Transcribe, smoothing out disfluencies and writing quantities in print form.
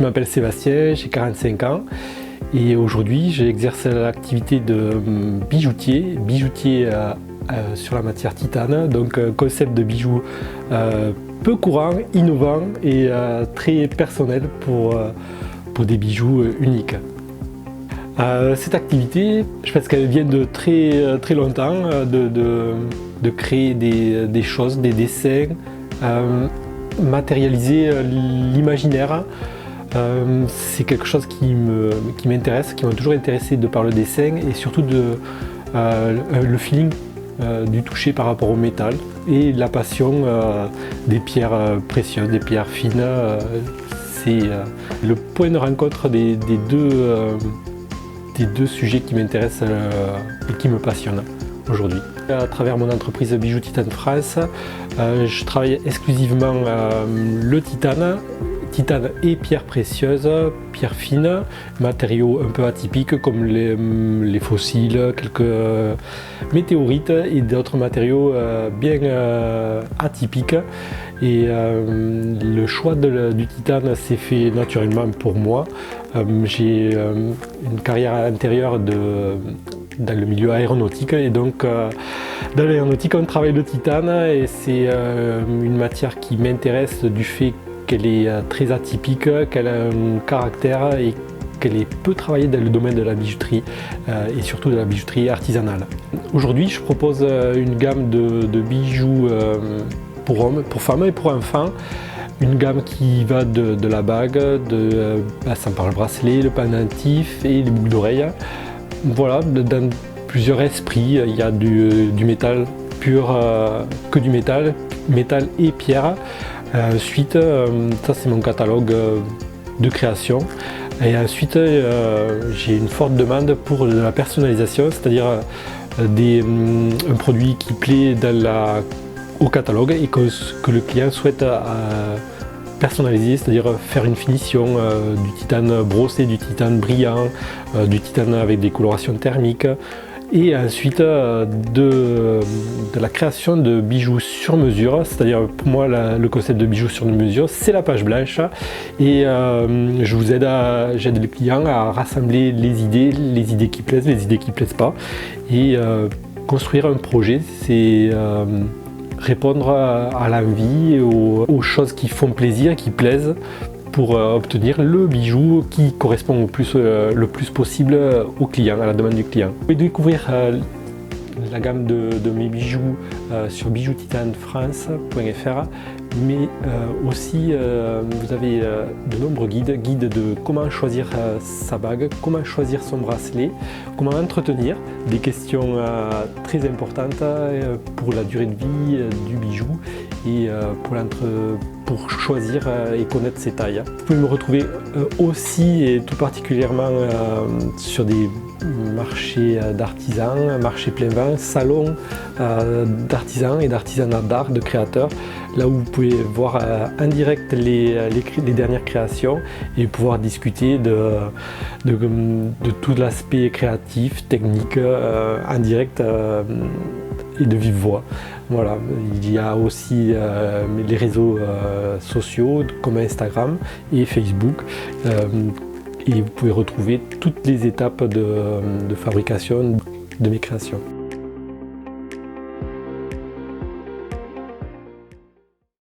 Je m'appelle Sébastien, j'ai 45 ans et aujourd'hui j'exerce l'activité de bijoutier sur la matière titane, donc concept de bijoux peu courant, innovant et très personnel pour des bijoux uniques. Cette activité, je pense qu'elle vient de très longtemps, de créer des choses, des dessins, matérialiser l'imaginaire. C'est quelque chose qui m'intéresse, qui m'a toujours intéressé de par le dessin et surtout le feeling du toucher par rapport au métal et la passion des pierres précieuses, des pierres fines. C'est le point de rencontre des deux sujets qui m'intéressent et qui me passionnent aujourd'hui. À travers mon entreprise Bijoux Titane France, je travaille exclusivement le titane et pierres précieuses, pierres fines, matériaux un peu atypiques comme les fossiles, quelques météorites et d'autres matériaux bien atypiques. Et le choix du titane s'est fait naturellement pour moi. J'ai une carrière antérieure dans le milieu aéronautique et donc dans l'aéronautique on travaille le titane et c'est une matière qui m'intéresse du fait qu'elle est très atypique, qu'elle a un caractère et qu'elle est peu travaillée dans le domaine de la bijouterie et surtout de la bijouterie artisanale. Aujourd'hui je propose une gamme de bijoux pour hommes, pour femmes et pour enfants. Une gamme qui va de la bague, passant par le bracelet, le pendentif et les boucles d'oreilles. Voilà, dans plusieurs esprits, il y a du métal pur, que du métal et pierre. Ensuite, ça c'est mon catalogue de création. Et ensuite, j'ai une forte demande pour de la personnalisation, c'est-à-dire un produit qui plaît au catalogue et que le client souhaite personnaliser, c'est-à-dire faire une finition du titane brossé, du titane brillant, du titane avec des colorations thermiques et ensuite de la création de bijoux sur mesure, c'est-à-dire pour moi le concept de bijoux sur mesure c'est la page blanche et je vous j'aide les clients à rassembler les idées qui plaisent, les idées qui plaisent pas et construire un projet, c'est répondre à l'envie, aux choses qui font plaisir, qui plaisent, pour obtenir le bijou qui correspond le plus possible au client, à la demande du client. Vous pouvez découvrir la gamme de mes bijoux sur bijoustitanefrance.fr, mais aussi vous avez de nombreux guides de comment choisir sa bague, comment choisir son bracelet, comment entretenir, des questions très importantes pour la durée de vie du bijou et pour choisir et connaître ses tailles. Vous pouvez me retrouver aussi et tout particulièrement sur des marchés d'artisans, marchés plein vent, salons d'artisans et d'artisanat d'art, de créateurs, là où vous pouvez voir en direct les dernières créations et pouvoir discuter de tout l'aspect créatif, technique, en direct et de vive voix. Voilà, il y a aussi les réseaux sociaux comme Instagram et Facebook et vous pouvez retrouver toutes les étapes de fabrication de mes créations.